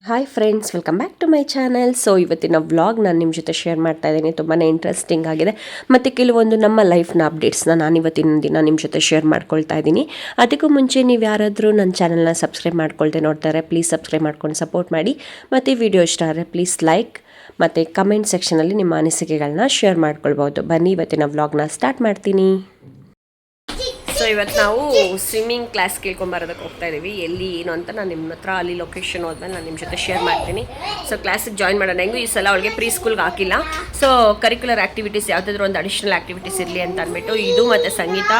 Hi friends, welcome back to my channel. So ಇವತ್ತಿನ vlog ನಾನು ನಿಮ್ಮ ಜೊತೆ ಶೇರ್ ಮಾಡ್ತಾ ಇದ್ದೀನಿ. ತುಂಬಾ ಇಂಟ್ರೆಸ್ಟಿಂಗ್ ಆಗಿದೆ ಮತ್ತು ಕೆಲವೊಂದು ನಮ್ಮ ಲೈಫ್ನ ಅಪ್ಡೇಟ್ಸ್ನ ನಾನು ಇವತ್ತಿನ ದಿನ ನಿಮ್ಮ ಜೊತೆ ಶೇರ್ ಮಾಡ್ಕೊಳ್ತಾ ಇದ್ದೀನಿ. ಅದಕ್ಕೂ ಮುಂಚೆ ನೀವು ಯಾರಾದರೂ ನನ್ನ ಚಾನಲ್ನ ಸಬ್ಸ್ಕ್ರೈಬ್ ಮಾಡ್ಕೊಳ್ದೆ ನೋಡ್ತಾರೆ, ಪ್ಲೀಸ್ ಸಬ್ಸ್ಕ್ರೈಬ್ ಮಾಡ್ಕೊಂಡು ಸಪೋರ್ಟ್ ಮಾಡಿ. ಮತ್ತು ಈ ವಿಡಿಯೋ ಇಷ್ಟ ಆದರೆ ಪ್ಲೀಸ್ ಲೈಕ್ ಮತ್ತು ಕಮೆಂಟ್ ಸೆಕ್ಷನಲ್ಲಿ ನಿಮ್ಮ ಅನಿಸಿಕೆಗಳನ್ನ ಶೇರ್ ಮಾಡ್ಕೊಳ್ಬೋದು. ಬನ್ನಿ ಇವತ್ತಿನ ವ್ಲಾಗ್ನ ಸ್ಟಾರ್ಟ್ ಮಾಡ್ತೀನಿ. ಸೊ ಇವತ್ತು ನಾವು ಸ್ವಿಮ್ಮಿಂಗ್ ಕ್ಲಾಸ್ ಕೇಳ್ಕೊಂಬರೋದಕ್ಕೆ ಹೋಗ್ತಾ ಇದ್ದೀವಿ. ಎಲ್ಲಿ ಏನು ಅಂತ ನಾನು ನಿಮ್ಮ ಹತ್ರ ಅಲ್ಲಿ ಲೊಕೇಶನ್ ಹೋದ್ಮೇಲೆ ನಾನು ನಿಮ್ಮ ಜೊತೆ ಶೇರ್ ಮಾಡ್ತೀನಿ. ಸೊ ಕ್ಲಾಸಿಗೆ ಜಾಯ್ನ್ ಮಾಡೋಣ. ಹೆಂಗೂ ಈ ಸಲ ಅವಳಿಗೆ ಪ್ರೀ ಸ್ಕೂಲ್ಗೆ ಹಾಕಿಲ್ಲ. ಸೊ ಕರಿಕ್ಯುಲರ್ ಆ್ಯಕ್ಟಿವಿಟೀಸ್ ಯಾವುದಾದ್ರೂ ಒಂದು ಅಡಿಷ್ನಲ್ ಆ್ಯಕ್ಟಿವಿಟೀಸ್ ಇರಲಿ ಅಂತ ಅಂದ್ಬಿಟ್ಟು ಇದು ಮತ್ತು ಸಂಗೀತ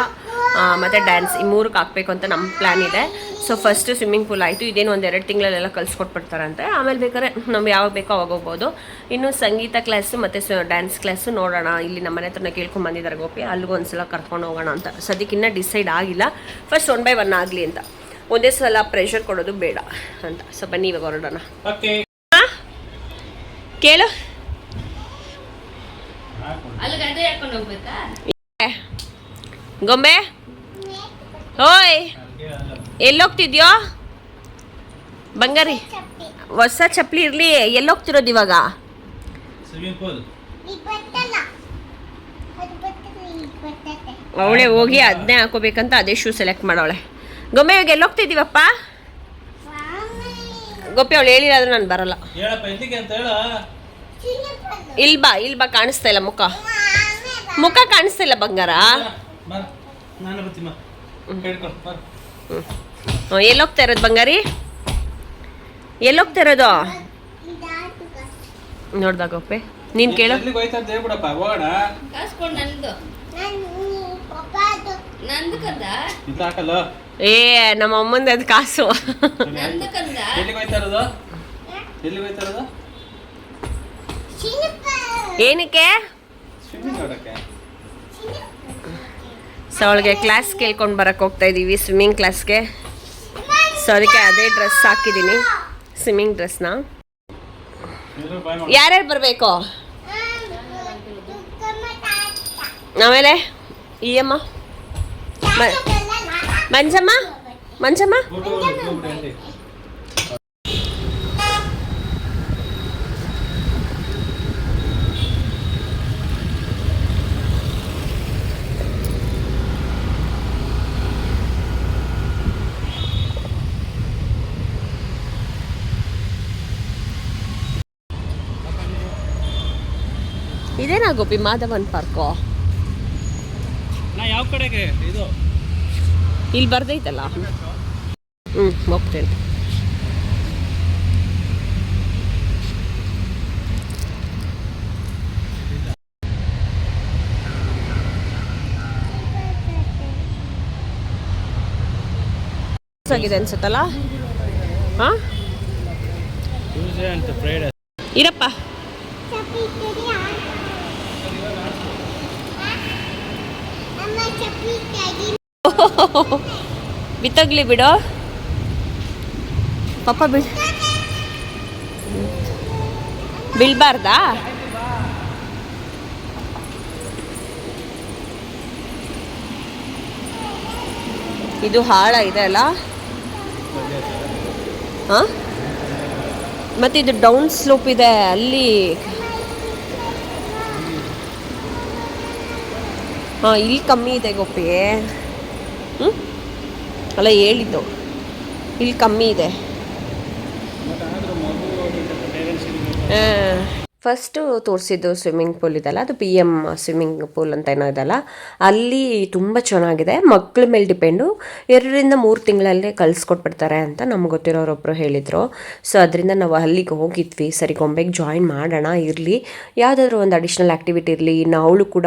ಮತ್ತು ಡ್ಯಾನ್ಸ್ ಈ ಮೂರಕ್ಕೆ ಹಾಕಬೇಕು ಅಂತ ನಮ್ಮ ಪ್ಲ್ಯಾನ್ ಇದೆ. ಸೊ ಫಸ್ಟ್ ಸ್ವಿಮ್ಮಿಂಗ್ ಪೂಲ್ ಆಯಿತು. ಇದೇನು ಒಂದು 2 ತಿಂಗಳಲ್ಲೆಲ್ಲ ಕಲಿಸ್ಕೊಟ್ಬಿಡ್ತಾರಂತೆ. ಆಮೇಲೆ ಬೇಕಾದ್ರೆ ನಮ್ಗೆ ಯಾವಾಗ ಬೇಕೋ ಅವಾಗ ಹೋಗ್ಬೋದು. ಇನ್ನು ಸಂಗೀತ ಕ್ಲಾಸು ಮತ್ತು ಡ್ಯಾನ್ಸ್ ಕ್ಲಾಸು ನೋಡೋಣ. ಇಲ್ಲಿ ನಮ್ಮ ಮನೆ ಹತ್ರನೇ ಕೇಳ್ಕೊಂಡು ಬಂದಿದ್ದಾರೆ ಗೋಪಿ, ಅಲ್ಲಿಗೂ ಒಂದು ಸಲ ಕರ್ಕೊಂಡು ಹೋಗೋಣ ಅಂತ. ಸದ್ಯಕ್ಕೆ ಇನ್ನೂ ಡಿಸೈಡ್ ಆಗಿಲ್ಲ. ಫಸ್ಟ್ 1 by 1 ಆಗಲಿ ಅಂತ, ಒಂದೇ ಸಲ ಪ್ರೆಷರ್ ಕೊಡೋದು ಬೇಡ ಅಂತ. ಸೊ ಬನ್ನಿ ಇವಾಗ ಹೊರಡೋಣ. ಕೇಳು, ಗೊಂಬೆ ಓಯ್ ಎಲ್ಲೋಗ್ತಿದ್ಯೋ ಬಂಗಾರಿ? ಹೊಸ ಚಪ್ಪಲಿ ಇರಲಿ, ಎಲ್ಲೋಗ್ತಿರೋದು ಇವಾಗ? ಅವಳೆ ಹೋಗಿ ಅದನ್ನೇ ಹಾಕೋಬೇಕಂತ ಅದೇ ಶೂ ಸೆಲೆಕ್ಟ್ ಮಾಡವಳೆ. ಗೊಂಬೆ ಇವಾಗ ಎಲ್ಲೋಗ್ತಿದ್ದೀವಪ್ಪ? ಗೋಪಿ ಅವಳು ಹೇಳಿರಾದ್ರೆ ನಾನು ಬರಲ್ಲ. ಇಲ್ ಬಾ ಕಾಣಿಸ್ತಾ ಇಲ್ಲ ಮುಖ ಕಾಣಿಸ್ತಾ ಇಲ್ಲ ಬಂಗಾರ. ಎಲ್ಲೋಗ್ತಾ ಇರೋದು ಬಂಗಾರಿ? ಎಲ್ಲೋಗ್ತಾ ಇರೋದು ನೋಡ್ದಾಗ ಗೋಪೆ ನೀನ್ ಕೇಳು. ಏ ನಮ್ಮ ಅಮ್ಮಂದ ಅದು ಕಾಸು. ಏನಕ್ಕೆ? ಸೊ ಅವಳಿಗೆ ಕ್ಲಾಸ್ ಕೇಳ್ಕೊಂಡು ಬರಕ್ಕೆ ಹೋಗ್ತಾ ಇದ್ದೀವಿ, ಸ್ವಿಮ್ಮಿಂಗ್ ಕ್ಲಾಸ್ಗೆ. ಸೊ ಅದಕ್ಕೆ ಅದೇ ಡ್ರೆಸ್ ಹಾಕಿದ್ದೀನಿ, ಸ್ವಿಮ್ಮಿಂಗ್ ಡ್ರೆಸ್ನ. ಯಾರ್ಯಾರು ಬರಬೇಕು? ಆಮೇಲೆ ಈ ಅಮ್ಮ ಮಂಜಮ್ಮ ಇದೇನಾ ಗೋಪಿ ಮಾಧವನ್ ಪಾರ್ಕು? ಯಾವ ಕಡೆಗೆ ಇದು ಇಲ್ಲಿ ಬರ್ದೈತಲ್ಲ. ಹೋಗ್ತೇನೆ. ಆಗಿದೆ ಅನ್ಸುತ್ತಲ್ಲ. ಹಾಂ ಇರಪ್ಪ. ಬಿತ್ತೋಗ್ಲಿ ಬಿಡು ಪಾಪ, ಬೀಳ್ಬಾರ್ದಾ? ಇದು ಹಾಳ ಇದೆ ಅಲ್ಲ. ಹಾಂ ಮತ್ತು ಇದು ಡೌನ್ ಸ್ಲೋಪ್ ಇದೆ ಅಲ್ಲಿ. ಹಾಂ ಇಲ್ಲಿ ಕಮ್ಮಿ ಇದೆ ಗೋಪಿ. ಅಲ್ಲ ಹೇಳಿದ್ದು, ಇಲ್ಲಿ ಕಮ್ಮಿ ಇದೆ. ಫಸ್ಟು ತೋರಿಸಿದ್ದು ಸ್ವಿಮ್ಮಿಂಗ್ ಪೂಲ್ ಇದೆಲ್ಲ, ಅದು PM ಸ್ವಿಮ್ಮಿಂಗ್ ಪೂಲ್ ಅಂತ ಏನೋ ಇದೆಲ್ಲ. ಅಲ್ಲಿ ತುಂಬ ಚೆನ್ನಾಗಿದೆ. ಮಕ್ಳ ಮೇಲೆ ಡಿಪೆಂಡು. 2-3 ತಿಂಗಳಲ್ಲೇ ಕಲಿಸ್ಕೊಟ್ಬಿಡ್ತಾರೆ ಅಂತ ನಮ್ಗೆ ಗೊತ್ತಿರೋರೊಬ್ಬರು ಹೇಳಿದರು. ಸೊ ಅದರಿಂದ ನಾವು ಅಲ್ಲಿಗೆ ಹೋಗಿದ್ವಿ. ಸರಿ ಗೊಂಬೆಗೆ ಜಾಯಿನ್ ಮಾಡೋಣ, ಇರಲಿ ಯಾವುದಾದ್ರೂ ಒಂದು ಅಡಿಷ್ನಲ್ ಆ್ಯಕ್ಟಿವಿಟಿ ಇರಲಿ. ಇನ್ನು ಅವಳು ಕೂಡ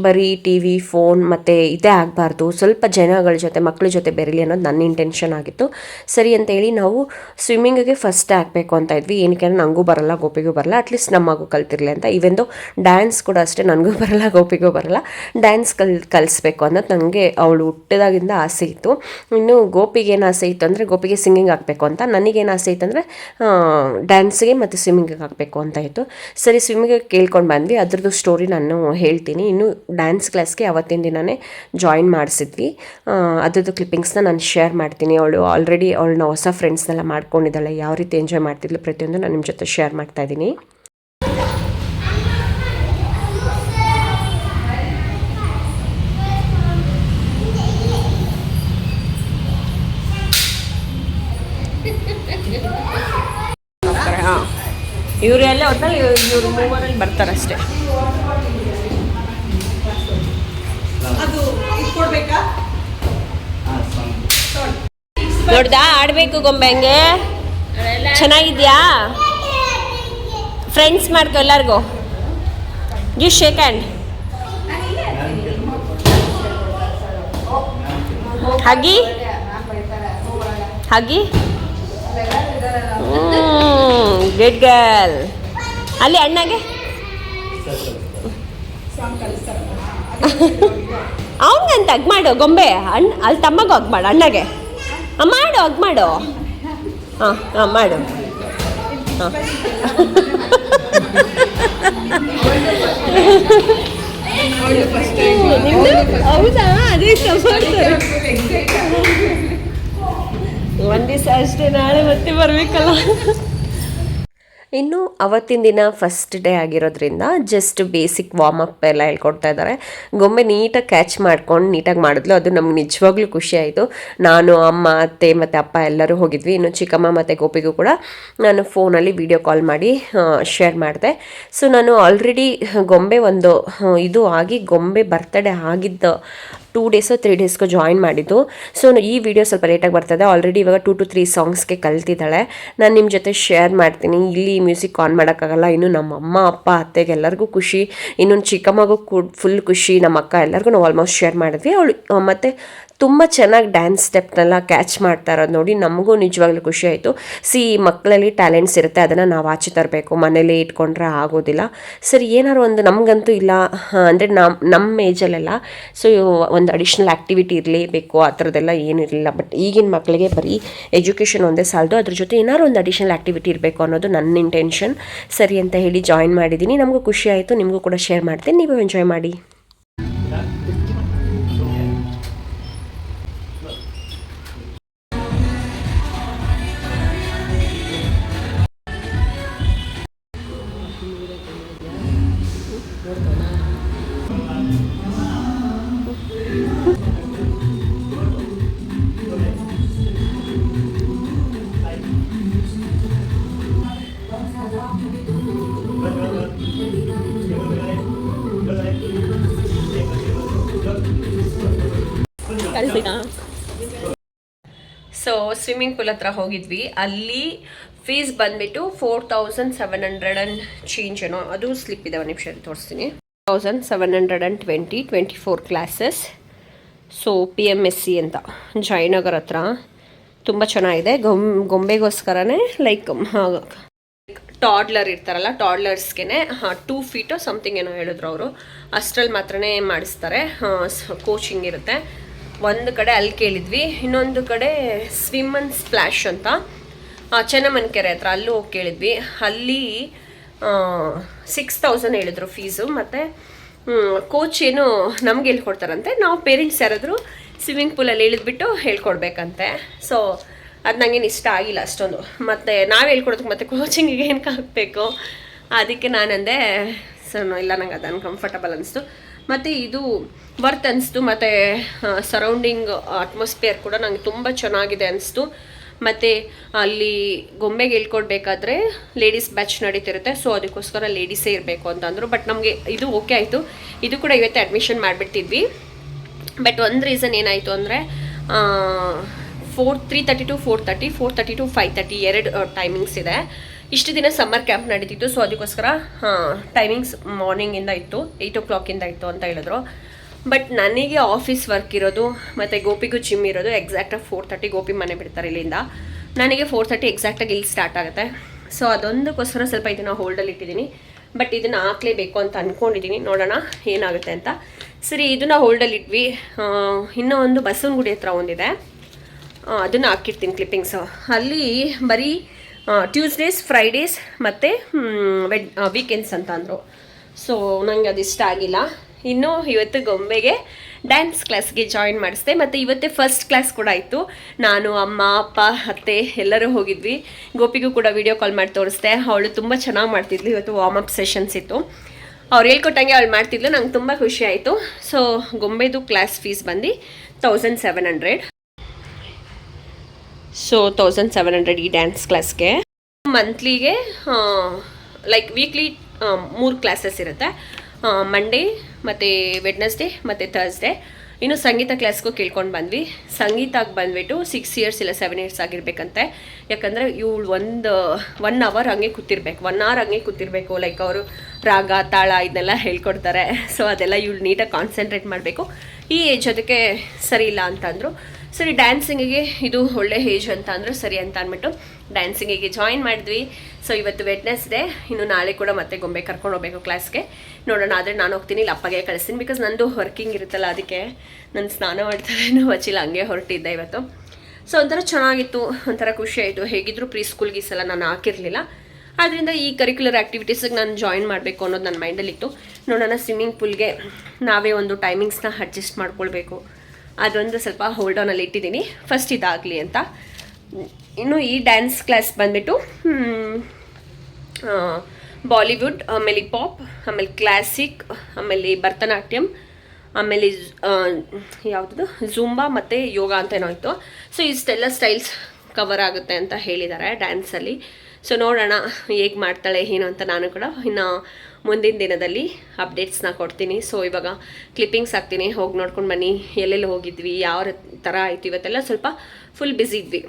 ಬರೀ TV ಫೋನ್ ಮತ್ತು ಇದೇ ಆಗಬಾರ್ದು, ಸ್ವಲ್ಪ ಜನಗಳ ಜೊತೆ ಮಕ್ಕಳ ಜೊತೆ ಬೆರೀಲಿ ಅನ್ನೋದು ನನ್ನ ಇಂಟೆನ್ಷನ್ ಆಗಿತ್ತು. ಸರಿ ಅಂತೇಳಿ ನಾವು ಸ್ವಿಮ್ಮಿಂಗಿಗೆ ಫಸ್ಟ್ ಹಾಕಬೇಕು ಅಂತ ಇದ್ವಿ. ಏನಕ್ಕೆ ನನಗೂ ಬರಲ್ಲ, ಗೋಪಿಗೂ ಬರಲ್ಲ, ಅಟ್ಲೀಸ್ಟ್ ನಮ್ಮ ಮಗು ಕಲ್ತಿರಲಿ ಅಂತ. ಇವೆಂದು ಡ್ಯಾನ್ಸ್ ಕೂಡ ಅಷ್ಟೇ, ನನಗೂ ಬರಲ್ಲ ಗೋಪಿಗೂ ಬರಲ್ಲ, ಡ್ಯಾನ್ಸ್ ಕಲಿಸ್ಬೇಕು ಅನ್ನೋದು ನನಗೆ ಅವಳು ಹುಟ್ಟಿದಾಗಿಂದ ಆಸೆ ಇತ್ತು. ಇನ್ನು ಗೋಪಿಗೆ ಏನು ಆಸೆ ಇತ್ತು ಅಂದರೆ ಗೋಪಿಗೆ ಸಿಂಗಿಂಗ್ ಆಗಬೇಕು ಅಂತ, ನನಗೇನು ಆಸೆ ಇತ್ತು ಅಂದರೆ ಡ್ಯಾನ್ಸಿಗೆ ಮತ್ತು ಸ್ವಿಮ್ಮಿಂಗಿಗೆ ಹಾಕಬೇಕು ಅಂತ ಇತ್ತು. ಸರಿ ಸ್ವಿಮ್ಮಿಂಗಿಗೆ ಕೇಳ್ಕೊಂಡು ಬಂದ್ವಿ, ಅದ್ರದ್ದು ಸ್ಟೋರಿ ನಾನು ಹೇಳ್ತೀನಿ. ಇನ್ನು ಡ್ಯಾನ್ಸ್ ಕ್ಲಾಸ್ಗೆ ಅವತ್ತಿನ ದಿನವೇ ಜಾಯಿನ್ ಮಾಡಿಸಿದ್ವಿ, ಅದ್ರದ್ದು ಕ್ಲಿಪ್ಪಿಂಗ್ಸ್ನ ನಾನು ಶೇರ್ ಮಾಡ್ತೀನಿ. ಅವಳು ಆಲ್ರೆಡಿ ಅವಳನ್ನ ಹೊಸ ಫ್ರೆಂಡ್ಸ್ನೆಲ್ಲ ಮಾಡ್ಕೊಂಡಿದ್ದಾಳೆ, ಯಾವ ರೀತಿ ಎಂಜಾಯ್ ಮಾಡ್ತಿದ್ಲು ಪ್ರತಿಯೊಂದು ನಾನು ನಿಮ್ಮ ಜೊತೆ ಶೇರ್ ಮಾಡ್ತಾ ಇದ್ದೀನಿ. ಇವರೆಲ್ಲ ಒಟ್ಟಲ್ಲಿ ಇವರು ಮೂವರಲ್ಲಿ ಬರ್ತಾರಷ್ಟೇ. ನೋಡ್ದಾ ಆಡಬೇಕು ಗೊಂಬೆ ಹಂಗೆ ಚೆನ್ನಾಗಿದ್ಯಾ? ಫ್ರೆಂಡ್ಸ್ ಮಾಡ್ಕೊ ಎಲ್ಲರಿಗೂ, ಗಿವ್ ಶೇಕ್ ಹ್ಯಾಂಡ್, ಹಾಗಿ ಹಾಗಿ ಗುಡ್ ಗರ್ಲ್. ಅಲ್ಲಿ ಅಣ್ಣಗೆ ಅವನಿಗಂತ ಹಗ್ ಮಾಡು ಗೊಂಬೆ, ಅಲ್ಲಿ ತಮ್ಮಗೂ ಹಗ್ ಮಾಡು, ಅಣ್ಣಗೆ ಮಾಡು ಹಗ್ ಮಾಡು. ಹಾಂ ಹಾಂ ಮಾಡು. ಹಾಂ ಹೌದಾ? ಅದೇ ಒಂದು ದಿವಸ ಅಷ್ಟೇ, ನಾಳೆ ಮತ್ತೆ ಬರಬೇಕಲ್ಲ. ಇನ್ನು ಅವತ್ತಿನ ದಿನ ಫಸ್ಟ್ ಡೇ ಆಗಿರೋದ್ರಿಂದ ಜಸ್ಟ್ ಬೇಸಿಕ್ ವಾರ್ಮಪ್ ಎಲ್ಲ ಹೇಳ್ಕೊಡ್ತಾ ಇದ್ದಾರೆ. ಗೊಂಬೆ ನೀಟಾಗಿ ಕ್ಯಾಚ್ ಮಾಡ್ಕೊಂಡು ನೀಟಾಗಿ ಮಾಡಿದ್ಲು, ಅದು ನಮ್ಗೆ ನಿಜವಾಗ್ಲೂ ಖುಷಿ ಆಯಿತು. ನಾನು, ಅಮ್ಮ, ಅತ್ತೆ ಮತ್ತು ಅಪ್ಪ ಎಲ್ಲರೂ ಹೋಗಿದ್ವಿ. ಇನ್ನು ಚಿಕ್ಕಮ್ಮ ಮತ್ತು ಗೋಪಿಗೂ ಕೂಡ ನಾನು ಫೋನಲ್ಲಿ ವಿಡಿಯೋ ಕಾಲ್ ಮಾಡಿ ಶೇರ್ ಮಾಡಿದೆ. ಸೊ ನಾನು ಆಲ್ರೆಡಿ ಗೊಂಬೆ ಒಂದು ಇದು ಆಗಿ ಗೊಂಬೆ ಬರ್ತಡೇ ಆಗಿದ್ದ 2 ಡೇಸೋ 3 ಡೇಸ್ಗೋ ಜಾಯಿನ್ ಮಾಡಿದ್ದು. ಸೊ ಈ ವಿಡಿಯೋ ಸ್ವಲ್ಪ ಲೇಟಾಗಿ ಬರ್ತದೆ. ಆಲ್ರೆಡಿ ಇವಾಗ 2 to 3 ಸಾಂಗ್ಸ್ಗೆ ಕಲ್ತಿದ್ದಾಳೆ. ನಾನು ನಿಮ್ಮ ಜೊತೆ ಶೇರ್ ಮಾಡ್ತೀನಿ. ಇಲ್ಲಿ ಮ್ಯೂಸಿಕ್ ಆನ್ ಮಾಡೋಕ್ಕಾಗಲ್ಲ. ಇನ್ನು ನಮ್ಮ ಅಮ್ಮ, ಅಪ್ಪ, ಅತ್ತೆಗೆ ಎಲ್ಲರಿಗೂ ಖುಷಿ, ಇನ್ನೊಂದು ಚಿಕ್ಕಮ್ಮಗೂ ಫುಲ್ ಖುಷಿ, ನಮ್ಮ ಅಕ್ಕ ಎಲ್ಲರಿಗೂ ನಾವು ಆಲ್ಮೋಸ್ಟ್ ಶೇರ್ ಮಾಡಿದ್ವಿ. ಅವಳು ಮತ್ತು ತುಂಬ ಚೆನ್ನಾಗಿ ಡ್ಯಾನ್ಸ್ ಸ್ಟೆಪ್ನೆಲ್ಲ ಕ್ಯಾಚ್ ಮಾಡ್ತಾ ಇರೋದು ನೋಡಿ ನಮಗೂ ನಿಜವಾಗ್ಲೂ ಖುಷಿ ಆಯಿತು. ಮಕ್ಕಳಲ್ಲಿ ಟ್ಯಾಲೆಂಟ್ಸ್ ಇರುತ್ತೆ, ಅದನ್ನು ನಾವು ಆಚೆ ತರಬೇಕು, ಮನೇಲಿ ಇಟ್ಕೊಂಡ್ರೆ ಆಗೋದಿಲ್ಲ. ಸರಿ ಏನಾದ್ರು ಒಂದು ನಮಗಂತೂ ಇಲ್ಲ ಅಂದರೆ ನಮ್ಮ ಏಜಲ್ಲೆಲ್ಲ ಸೊ ಒಂದು ಅಡಿಷ್ನಲ್ ಆ್ಯಕ್ಟಿವಿಟಿ ಇರಲೇಬೇಕು, ಆ ಥರದ್ದೆಲ್ಲ ಏನಿರಲಿಲ್ಲ. ಬಟ್ ಈಗಿನ ಮಕ್ಕಳಿಗೆ ಬರೀ ಎಜುಕೇಷನ್ ಒಂದೇ ಸಾಲದು, ಅದ್ರ ಜೊತೆ ಏನಾದ್ರು ಒಂದು ಅಡಿಷ್ನಲ್ ಆ್ಯಕ್ಟಿವಿಟಿ ಇರಬೇಕು ಅನ್ನೋದು ನನ್ನ ಇಂಟೆನ್ಷನ್. ಸರಿ ಅಂತ ಹೇಳಿ ಜಾಯಿನ್ ಮಾಡಿದ್ದೀನಿ. ನಮಗೂ ಖುಷಿ ಆಯಿತು, ನಿಮಗೂ ಕೂಡ ಶೇರ್ ಮಾಡ್ತೀನಿ, ನೀವು ಎಂಜಾಯ್ ಮಾಡಿ. ಸೊ ಸ್ವಿಮ್ಮಿಂಗ್ ಪೂಲ್ ಹತ್ರ ಹೋಗಿದ್ವಿ. ಅಲ್ಲಿ ಫೀಸ್ ಬಂದುಬಿಟ್ಟು 4700 ಆ್ಯಂಡ್ ಚೇಂಜ್ ಏನೋ, ಅದು ಸ್ಲಿಪ್ ಇದೆ, ಒಂದು ನಿಮಿಷ ತೋರಿಸ್ತೀನಿ. 1720, 24 ಕ್ಲಾಸಸ್. ಸೊ PMSC ಅಂತ ಜಯನಗರ್ ಹತ್ರ ತುಂಬ ಚೆನ್ನಾಗಿದೆ. ಗೊಂಬೆಗೋಸ್ಕರನೇ ಲೈಕ್ ಟಾಡ್ಲರ್ ಇರ್ತಾರಲ್ಲ, ಟಾಡ್ಲರ್ಸ್ಗೆ 2 feet ಸಮಥಿಂಗ್ ಏನೋ ಹೇಳಿದ್ರು ಅವರು, ಅಷ್ಟರಲ್ಲಿ ಮಾತ್ರನೇ ಮಾಡಿಸ್ತಾರೆ, ಕೋಚಿಂಗ್ ಇರುತ್ತೆ. ಒಂದು ಕಡೆ ಅಲ್ಲಿ ಕೇಳಿದ್ವಿ, ಇನ್ನೊಂದು ಕಡೆ ಸ್ವಿಮ್ ಅಂಡ್ ಸ್ಪ್ಲಾಶ್ ಅಂತ ಚೆನ್ನಮನ್ಕೆರೆ ಹತ್ರ ಅಲ್ಲೂ ಹೋಗಿ ಕೇಳಿದ್ವಿ. ಅಲ್ಲಿ 6000 ಹೇಳಿದ್ರು ಫೀಸು. ಮತ್ತು ಕೋಚ್ ಏನು ನಮ್ಗೆ ಹೇಳ್ಕೊಡ್ತಾರಂತೆ, ನಾವು ಪೇರೆಂಟ್ಸ್ ಯಾರಾದರೂ ಸ್ವಿಮ್ಮಿಂಗ್ ಪೂಲಲ್ಲಿ ಇಳಿದ್ಬಿಟ್ಟು ಹೇಳ್ಕೊಡ್ಬೇಕಂತೆ. ಸೊ ಅದು ನನಗೇನು ಇಷ್ಟ ಆಗಿಲ್ಲ ಅಷ್ಟೊಂದು. ಮತ್ತು ನಾವು ಹೇಳ್ಕೊಡೋದಕ್ಕೆ ಮತ್ತು ಕೋಚಿಂಗಿಗೆ ಏನಕ್ಕೆ ಹಾಕಬೇಕು, ಅದಕ್ಕೆ ನಾನಂದೆ ಸೊ ಇಲ್ಲ, ನಂಗೆ ಅದು ಅನ್ಕಂಫರ್ಟಬಲ್ ಅನಿಸ್ತು. ಮತ್ತು ಇದು ವರ್ತ್ ಅನಿಸ್ತು. ಮತ್ತು ಸರೌಂಡಿಂಗ್ ಅಟ್ಮಾಸ್ಫಿಯರ್ ಕೂಡ ನಂಗೆ ತುಂಬ ಚೆನ್ನಾಗಿದೆ ಅನಿಸ್ತು. ಮತ್ತು ಅಲ್ಲಿ ಗೊಂಬೆಗೆ ಹೇಳ್ಕೊಡ್ಬೇಕಾದ್ರೆ ಲೇಡೀಸ್ ಬ್ಯಾಚ್ ನಡೀತಿರುತ್ತೆ, ಸೊ ಅದಕ್ಕೋಸ್ಕರ ಲೇಡೀಸೇ ಇರಬೇಕು ಅಂತಂದರು. ಬಟ್ ನಮಗೆ ಇದು ಓಕೆ ಆಯಿತು. ಇದು ಕೂಡ ಇವತ್ತೇ ಅಡ್ಮಿಷನ್ ಮಾಡಿಬಿಟ್ಟಿದ್ವಿ. ಬಟ್ ಒಂದು ರೀಸನ್ ಏನಾಯಿತು ಅಂದರೆ 3:30 to 4:30, 4:30 to 5:30 ಎರಡು ಟೈಮಿಂಗ್ಸ್ ಇದೆ. ಇಷ್ಟು ದಿನ ಸಮ್ಮರ್ ಕ್ಯಾಂಪ್ ನಡೀತಿತ್ತು, ಸೊ ಅದಕ್ಕೋಸ್ಕರ ಟೈಮಿಂಗ್ಸ್ ಮಾರ್ನಿಂಗಿಂದ ಇತ್ತು, 8 o'clock ಇತ್ತು ಅಂತ ಹೇಳಿದ್ರು. ಬಟ್ ನನಗೆ ಆಫೀಸ್ ವರ್ಕ್ ಇರೋದು ಮತ್ತು ಗೋಪಿಗೂ ಜಿಮ್ ಇರೋದು ಎಕ್ಸಾಕ್ಟಾಗಿ 4:30 ಗೋಪಿ ಮನೆ ಬಿಡ್ತಾರೆ ಇಲ್ಲಿಂದ. ನನಗೆ 4:30 ಎಕ್ಸಾಕ್ಟಾಗಿ ಇಲ್ಲಿ ಸ್ಟಾರ್ಟ್ ಆಗುತ್ತೆ. ಸೊ ಅದೊಂದಕ್ಕೋಸ್ಕರ ಸ್ವಲ್ಪ ಇದನ್ನು ಹೋಲ್ಡಲ್ಲಿ ಇಟ್ಟಿದ್ದೀನಿ. ಬಟ್ ಇದನ್ನು ಹಾಕ್ಲೇಬೇಕು ಅಂತ ಅಂದ್ಕೊಂಡಿದ್ದೀನಿ, ನೋಡೋಣ ಏನಾಗುತ್ತೆ ಅಂತ. ಸರಿ, ಇದನ್ನು ಹೋಲ್ಡಲ್ಲಿ ಇಟ್ವಿ. ಇನ್ನೂ ಒಂದು ಬಸವನಗುಡಿ ಹತ್ರ ಒಂದಿದೆ, ಅದನ್ನು ಹಾಕಿರ್ತೀನಿ ಕ್ಲಿಪ್ಪಿಂಗ್ಸು. ಅಲ್ಲಿ ಬರೀ ಟ್ಯೂಸ್ಡೇಸ್, ಫ್ರೈಡೇಸ್ ಮತ್ತು ವೀಕೆಂಡ್ಸ್ ಅಂತ ಅಂದರು. ಸೊ ನನಗೆ ಅದು ಇಷ್ಟ ಆಗಿಲ್ಲ. ಇನ್ನು ಇವತ್ತು ಗೊಂಬೆಗೆ ಡ್ಯಾನ್ಸ್ ಕ್ಲಾಸ್ಗೆ ಜಾಯಿನ್ ಮಾಡಿಸ್ದೆ. ಮತ್ತು ಇವತ್ತೇ ಫಸ್ಟ್ ಕ್ಲಾಸ್ ಕೂಡ ಇತ್ತು. ನಾನು, ಅಮ್ಮ, ಅಪ್ಪ, ಅತ್ತೆ ಎಲ್ಲರೂ ಹೋಗಿದ್ವಿ. ಗೋಪಿಗೂ ಕೂಡ ವಿಡಿಯೋ ಕಾಲ್ ಮಾಡಿ ತೋರಿಸ್ದೆ. ಅವಳು ತುಂಬ ಚೆನ್ನಾಗಿ ಮಾಡ್ತಿದ್ಲು. ಇವತ್ತು ವಾರ್ಮ್ ಅಪ್ ಸೆಷನ್ಸ್ ಇತ್ತು, ಅವ್ರು ಹೇಳ್ಕೊಟ್ಟಂಗೆ ಅವಳು ಮಾಡ್ತಿದ್ಲು. ನಂಗೆ ತುಂಬ ಖುಷಿ ಆಯಿತು. ಸೊ ಗೊಂಬೆದು ಕ್ಲಾಸ್ ಫೀಸ್ ಬಂದು 1700. ಸೊ 1700 ಈ ಡ್ಯಾನ್ಸ್ ಕ್ಲಾಸ್ಗೆ. ಮಂತ್ಲಿಗೆ ಲೈಕ್ ವೀಕ್ಲಿ 3 ಕ್ಲಾಸಸ್ ಇರುತ್ತೆ, ಮಂಡೇ ಮತ್ತು ವೆಡ್ನೆಸ್ಡೇ ಮತ್ತು ಥರ್ಸ್ಡೇ. ಇನ್ನು ಸಂಗೀತ ಕ್ಲಾಸ್ಗೂ ಕೇಳ್ಕೊಂಡು ಬಂದ್ವಿ. ಸಂಗೀತಕ್ಕೆ ಬಂದುಬಿಟ್ಟು 6 ಇಯರ್ಸ್ ಇಲ್ಲ 7 ಇಯರ್ಸ್ ಆಗಿರ್ಬೇಕಂತೆ. ಯಾಕಂದರೆ ಇವಳು 1 ಅವರ್ ಹಂಗೆ ಕೂತಿರ್ಬೇಕು, 1 ಅವರ್ ಹಂಗೆ ಕೂತಿರ್ಬೇಕು. ಲೈಕ್ ಅವರು ರಾಗ, ತಾಳ ಇದನ್ನೆಲ್ಲ ಹೇಳ್ಕೊಡ್ತಾರೆ. ಸೊ ಅದೆಲ್ಲ ಇವಳು ನೀಟಾಗಿ ಕಾನ್ಸಂಟ್ರೇಟ್ ಮಾಡಬೇಕು. ಈ ಏಜ್ ಅದಕ್ಕೆ ಸರಿ ಇಲ್ಲ ಅಂತಂದರು. ಸರಿ, ಡ್ಯಾನ್ಸಿಂಗಿಗೆ ಇದು ಒಳ್ಳೆ ಏಜ್ ಅಂತ ಅಂದರು. ಸರಿ ಅಂತ ಅಂದ್ಬಿಟ್ಟು ಡ್ಯಾನ್ಸಿಂಗಿಗೆ ಜಾಯಿನ್ ಮಾಡಿದ್ವಿ. ಸೊ ಇವತ್ತು ವೆಡ್ನೆಸ್ಡೇ. ಇನ್ನು ನಾಳೆ ಕೂಡ ಮತ್ತೆ ಗೊಂಬೆ ಕರ್ಕೊಂಡು ಹೋಗ್ಬೇಕು ಕ್ಲಾಸ್ಗೆ. ನೋಡೋಣ, ಆದರೆ ನಾನು ಹೋಗ್ತೀನಿ, ಇಲ್ಲ ಅಪ್ಪಗೆ ಕಳಿಸ್ತೀನಿ. ಬಿಕಾಸ್ ನಂದು ವರ್ಕಿಂಗ್ ಇರುತ್ತಲ್ಲ, ಅದಕ್ಕೆ ನಾನು ಸ್ನಾನ ಮಾಡ್ತಾರೇನೋ ವಚಿಲ್ಲ, ಹಂಗೆ ಹೊರಟಿದ್ದೆ ಇವತ್ತು. ಸೊ ಒಂಥರ ಚೆನ್ನಾಗಿತ್ತು, ಒಂಥರ ಖುಷಿ ಆಯಿತು. ಹೇಗಿದ್ರು ಪ್ರೀ ಸ್ಕೂಲ್ಗೆ ಈ ಸಲ ನಾನು ಹಾಕಿರಲಿಲ್ಲ. ಆದ್ದರಿಂದ ಈ ಕರಿಕ್ಯುಲರ್ ಆ್ಯಕ್ಟಿವಿಟೀಸಿಗೆ ನಾನು ಜಾಯಿನ್ ಮಾಡಬೇಕು ಅನ್ನೋದು ನನ್ನ ಮೈಂಡಲ್ಲಿತ್ತು. ನೋಡೋಣ, ಸ್ವಿಮ್ಮಿಂಗ್ ಪೂಲ್ಗೆ ನಾವೇ ಒಂದು ಟೈಮಿಂಗ್ಸ್ನ ಅಡ್ಜಸ್ಟ್ ಮಾಡ್ಕೊಳ್ಬೇಕು. ಅದೊಂದು ಸ್ವಲ್ಪ ಹೋಲ್ಡ್ ಆನಲ್ಲಿ ಇಟ್ಟಿದ್ದೀನಿ, ಫಸ್ಟ್ ಇದಾಗಲಿ ಅಂತ. ಇನ್ನು ಈ ಡ್ಯಾನ್ಸ್ ಕ್ಲಾಸ್ ಬಂದುಬಿಟ್ಟು ಬಾಲಿವುಡ್, ಆಮೇಲೆ ಪಾಪ್, ಆಮೇಲೆ ಕ್ಲಾಸಿಕ್, ಆಮೇಲೆ ಭರತನಾಟ್ಯಂ, ಆಮೇಲೆ ಯಾವುದದು ಜುಂಬಾ ಮತ್ತು ಯೋಗ ಅಂತ ಏನೋ ಇತ್ತು. ಸೊ ಇಷ್ಟೆಲ್ಲ ಸ್ಟೈಲ್ಸ್ ಕವರ್ ಆಗುತ್ತೆ ಅಂತ ಹೇಳಿದ್ದಾರೆ ಡ್ಯಾನ್ಸಲ್ಲಿ. ಸೊ ನೋಡೋಣ ಹೇಗೆ ಮಾಡ್ತಾಳೆ ಏನು ಅಂತ. ನಾನು ಕೂಡ ಇನ್ನು ಮುಂದಿನ ದಿನದಲ್ಲಿ ಅಪ್ಡೇಟ್ಸ್ನ ಕೊಡ್ತೀನಿ. ಸೊ ಇವಾಗ ಕ್ಲಿಪ್ಪಿಂಗ್ಸ್ ಹಾಕ್ತೀನಿ, ಹೋಗಿ ನೋಡ್ಕೊಂಡು ಬನ್ನಿ ಎಲ್ಲೆಲ್ಲಿ ಹೋಗಿದ್ವಿ, ಯಾವ ಥರ ಆಯಿತು. ಇವತ್ತೆಲ್ಲ ಸ್ವಲ್ಪ ಫುಲ್ ಬ್ಯುಸಿ ಇದ್ವಿ.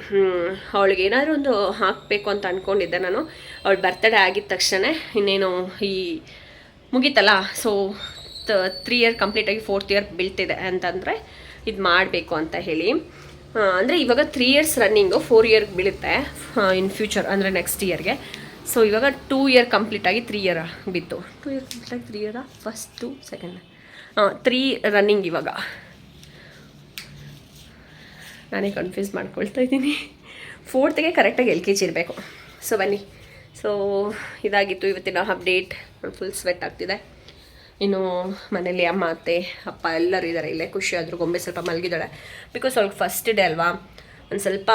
ಅವಳಿಗೆ ಏನಾದರೂ ಒಂದು ಹಾಕಬೇಕು ಅಂತ ಅಂದ್ಕೊಂಡಿದ್ದೆ ನಾನು. ಅವಳು ಬರ್ತಡೇ ಆಗಿದ ತಕ್ಷಣ ಇನ್ನೇನು ಈ ಮುಗೀತಲ್ಲ. ಸೊ 3 ಇಯರ್ ಕಂಪ್ಲೀಟಾಗಿ 4th ಇಯರ್ ಬೀಳ್ತಿದೆ ಅಂತಂದರೆ ಇದು ಮಾಡಬೇಕು ಅಂತ ಹೇಳಿ. ಅಂದರೆ ಇವಾಗ 3 ಇಯರ್ಸ್ ರನ್ನಿಂಗು, 4 ಇಯರ್ಗೆ ಬೀಳುತ್ತೆ ಇನ್ ಫ್ಯೂಚರ್, ಅಂದರೆ ನೆಕ್ಸ್ಟ್ ಇಯರ್ಗೆ. ಸೊ ಇವಾಗ 2 ಇಯರ್ ಕಂಪ್ಲೀಟಾಗಿ 3 ಇಯರ್ ಬಿತ್ತು. 2 ಇಯರ್ ಕಂಪ್ಲೀಟಾಗಿ 3 ಇಯರ, ಫಸ್ಟು ಸೆಕೆಂಡ್ 3 ರನ್ನಿಂಗ್. ಇವಾಗ ನಾನೇ ಕನ್ಫ್ಯೂಸ್ ಮಾಡ್ಕೊಳ್ತಾ ಇದ್ದೀನಿ. 4th ಕರೆಕ್ಟಾಗಿ LKG ಇರಬೇಕು. ಸೊ ಬನ್ನಿ. ಸೊ ಇದಾಗಿತ್ತು ಇವತ್ತಿನ ಅಪ್ಡೇಟ್. ಫುಲ್ ಸ್ವೆಟ್ ಆಗ್ತಿದೆ. ಇನ್ನು ಮನೇಲಿ ಅಮ್ಮ, ಅತ್ತೆ, ಅಪ್ಪ ಎಲ್ಲರೂ ಇದ್ದಾರೆ. ಇಲ್ಲೇ ಖುಷಿ ಆದರೂ ಗೊಂಬೆ ಸ್ವಲ್ಪ ಮಲಗಿದ್ದಾಳೆ. ಬಿಕಾಸ್ ಅವ್ಳಿಗೆ ಫಸ್ಟ್ ಡೇ ಅಲ್ವಾ, ಒಂದು ಸ್ವಲ್ಪ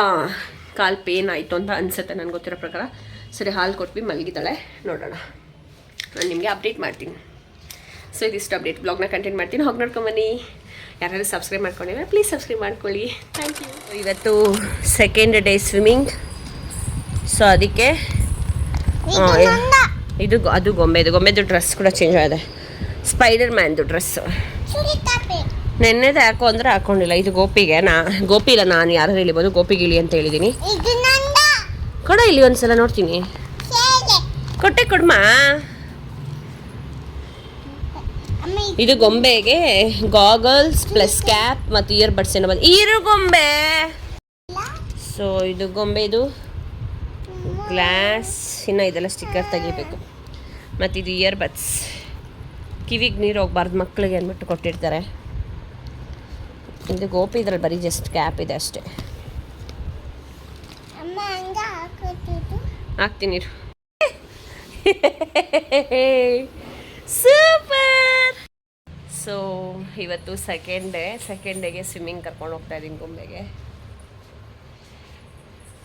ಕಾಲು ಪೇನ್ ಆಯಿತು ಅಂತ ಅನಿಸುತ್ತೆ ನನಗೆ ಗೊತ್ತಿರೋ ಪ್ರಕಾರ. ಸರಿ, ಹಾಲು ಕೊಟ್ವಿ, ಮಲಗಿದ್ದಾಳೆ. ನೋಡೋಣ, ನಾನು ನಿಮಗೆ ಅಪ್ಡೇಟ್ ಮಾಡ್ತೀನಿ. ಸೊ ಇದಿಷ್ಟು ಅಪ್ಡೇಟ್ ಬ್ಲಾಗ್ನ ಕಂಟೆಂಟ್ ಮಾಡ್ತೀನಿ, ಹೋಗಿ ನೋಡ್ಕೊಂಬನ್ನಿ. ಯಾರು ಸಬ್ಸ್ಕ್ರೈಬ್ ಮಾಡ್ಕೊಂಡಿಲ್ಲ ಪ್ಲೀಸ್ ಸಬ್ಸ್ಕ್ರೈಬ್ ಮಾಡ್ಕೊಳ್ಳಿ. Thank you. ಇವತ್ತು ಸೆಕೆಂಡ್ ಡೇ ಸ್ವಿಮ್ಮಿಂಗ್. ಸೊ ಅದಕ್ಕೆ ಅದು ಗೊಂಬೆದು ಡ್ರೆಸ್ ಕೂಡ ಚೇಂಜ್ ಆಗಿದೆ. ಸ್ಪೈಡರ್ ಮ್ಯಾನ್ದು ಡ್ರೆಸ್ಸು ನೆನ್ನೆದು ಯಾಕೋ ಅಂದರೆ ಹಾಕ್ಕೊಂಡಿಲ್ಲ. ಇದು ಗೋಪಿಗೆ, ಗೋಪಿ ಇಲ್ಲ, ನಾನು ಯಾರು ಹೇಳಿಬೋದು ಗೋಪಿಗೆ ಇಳಿ ಅಂತ ಹೇಳಿದ್ದೀನಿ. ಕೊಡ ಇಲ್ಲಿ ಒಂದ್ಸಲ ನೋಡ್ತೀನಿ. ಕೊಡ್ಮಾ. ಇದು ಗೊಂಬೆಗೆ ಗಾಗಲ್ಸ್ ಪ್ಲಸ್ ಕ್ಯಾಪ್ ಮತ್ತು ಇಯರ್ ಬಡ್ಸ್ ಏನೋ ಬಂದು ಇರು ಗೊಂಬೆ. ಸೊ ಇದು ಗೊಂಬೆದು ಗ್ಲಾಸ್, ಇನ್ನು ಇದೆಲ್ಲ ಸ್ಟಿಕ್ಕರ್ ತೆಗಿಬೇಕು. ಮತ್ತು ಇದು ಇಯರ್ ಬಡ್ಸ್, ಕಿವಿಗೆ ನೀರು ಹೋಗ್ಬಾರ್ದು ಮಕ್ಕಳಿಗೆ ಅಂದ್ಬಿಟ್ಟು ಕೊಟ್ಟಿರ್ತಾರೆ. ಇದು ಗೋಪಿ, ಇದ್ರಲ್ಲಿ ಬರೀ ಜಸ್ಟ್ ಕ್ಯಾಪ್ ಇದೆ ಅಷ್ಟೇ. ಹಾಕ್ತೀನಿ ಸೂಪರ್. ಸೊ ಇವತ್ತು ಸೆಕೆಂಡ್ ಡೇಗೆ ಸ್ವಿಮ್ಮಿಂಗ್ ಕರ್ಕೊಂಡು ಹೋಗ್ತಾ ಇದ್ದೀನಿ ಗೊಂಬೆಗೆ.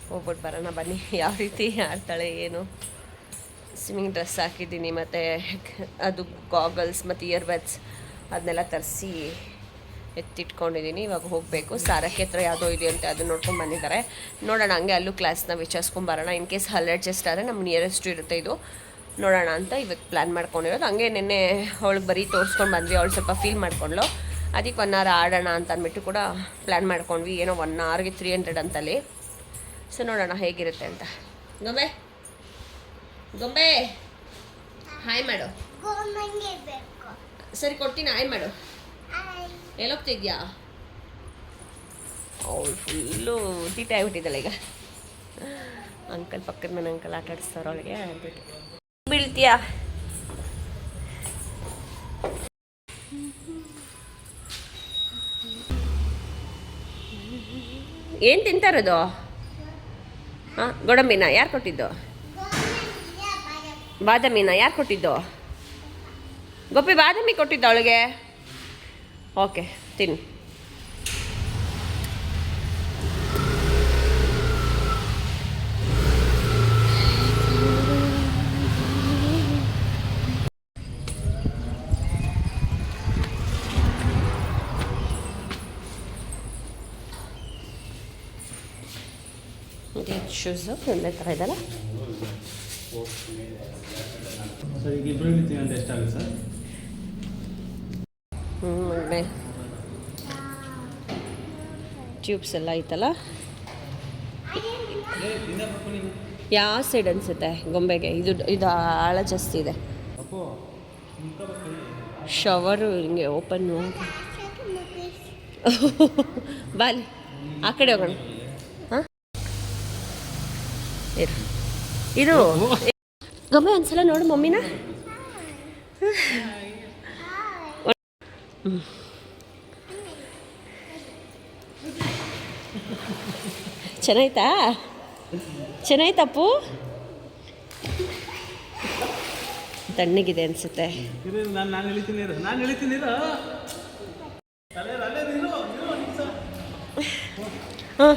ಹೋಗ್ಬಿಟ್ಟು ಬರೋಣ ಬನ್ನಿ, ಯಾವ ರೀತಿ ಆಡ್ತಾಳೆ ಏನು. ಸ್ವಿಮ್ಮಿಂಗ್ ಡ್ರೆಸ್ ಹಾಕಿದ್ದೀನಿ, ಮತ್ತು ಅದು ಗಾಗಲ್ಸ್ ಮತ್ತು ಇಯರ್ಬಡ್ಸ್ ಅದನ್ನೆಲ್ಲ ತರಿಸಿ ಎತ್ತಿಟ್ಕೊಂಡಿದ್ದೀನಿ. ಇವಾಗ ಹೋಗಬೇಕು. ಸಾರಕ್ಕೆ ಹತ್ರ ಯಾವುದೋ ಇದೆ ಅಂತ ಅದನ್ನ ನೋಡ್ಕೊಂಡು ಬಂದಿದ್ದಾರೆ. ನೋಡೋಣ, ಹಂಗೆ ಅಲ್ಲೂ ಕ್ಲಾಸ್ನ ವಿಚಾರಿಸ್ಕೊಂಬರೋಣ. ಇನ್ ಕೇಸ್ ಅಲ್ಲಿ ಅಡ್ಜಸ್ಟ್ ಆದರೆ ನಮ್ಮ ನಿಯರೆಸ್ಟ್ ಇರುತ್ತೆ ಇದು, ನೋಡೋಣ ಅಂತ ಇವತ್ತು ಪ್ಲ್ಯಾನ್ ಮಾಡ್ಕೊಂಡಿರೋದು. ಹಂಗೆ ನಿನ್ನೆ ಅವಳಿಗೆ ಬರೀ ತೋರಿಸ್ಕೊಂಡು ಬಂದ್ವಿ, ಅವಳು ಸ್ವಲ್ಪ ಫೀಲ್ ಮಾಡ್ಕೊಂಡ್ಳು. ಅದಕ್ಕೆ 1 ಅವರ್ ಆಡೋಣ ಅಂತ ಅಂದ್ಬಿಟ್ಟು ಕೂಡ ಪ್ಲ್ಯಾನ್ ಮಾಡ್ಕೊಂಡ್ವಿ. ಏನೋ 1 ಅವರ್ಗೆ 300 ಅಂತಲ್ಲಿ. ಸೊ ನೋಡೋಣ ಹೇಗಿರುತ್ತೆ ಅಂತ. ಗೊಂಬೆ ಹಾಯ್ ಮಾಡು. ಸರಿ ಕೊಡ್ತೀನಿ, ಹಾಯ್ ಮಾಡು. ಎಲ್ಲೋಗ್ತಿದ್ಯಾ? ಅವಳು ಫುಲ್ಲು ತೀಟೆ ಆಗ್ಬಿಟ್ಟಿದ್ದಾಳೆ ಈಗ. ಅಂಕಲ್ ಪಕ್ಕದ ಮನೆ ಅಂಕಲ್ ಆಟ ಆಡಿಸ್ತಾರ ಅವಳಿಗೆ ಅಂದ್ಬಿಟ್ಟು ಬೀಳ್ತೀಯಾ. ಏನು ತಿಂತಾರದು? ಹಾಂ, ಗೋಡಂಬಿನ ಯಾರು ಕೊಟ್ಟಿದ್ದು? ಬಾದಾಮಿನ ಯಾರು ಕೊಟ್ಟಿದ್ದು? ಗೋಪಿ ಬಾದಾಮಿ ಕೊಟ್ಟಿದ್ದು ಅವಳಿಗೆ. ಓಕೆ, ತಿನ್ನು. ಶೂಸು ಒಳ್ಳೆ ಥರ ಇದೆಲ್ಲ. ಸರ್ ಈಗ ಇಬ್ಬರು ನಿಂತೀವಿ ಅಂತ ಎಷ್ಟಾಗುತ್ತೆ ಸರ್? ಒಳ್ಳೆ ಟ್ಯೂಬ್ಸ್ ಎಲ್ಲ ಐತಲ್ಲ. ಯಾವ ಸೈಡ್ ಅನಿಸುತ್ತೆ ಗೊಂಬೆಗೆ? ಇದು ಆಳ ಜಾಸ್ತಿ ಇದೆ. ಶವರು ಹಿಂಗೆ ಓಪನ್ನು. ಬಾಲಿ ಆ ಕಡೆ ಹೋಗೋಣ. ಹಾಂ, ಇದು ಗೊಂಬೆ ಒಂದ್ಸಲ ನೋಡು ಮಮ್ಮಿನ. ಚೆನ್ನಾಯ್ತಾ? ಚೆನ್ನಾಯ್ತಪ್ಪು? ತಣ್ಣಗಿದೆ ಅನಿಸುತ್ತೆ. ಹಾಂ,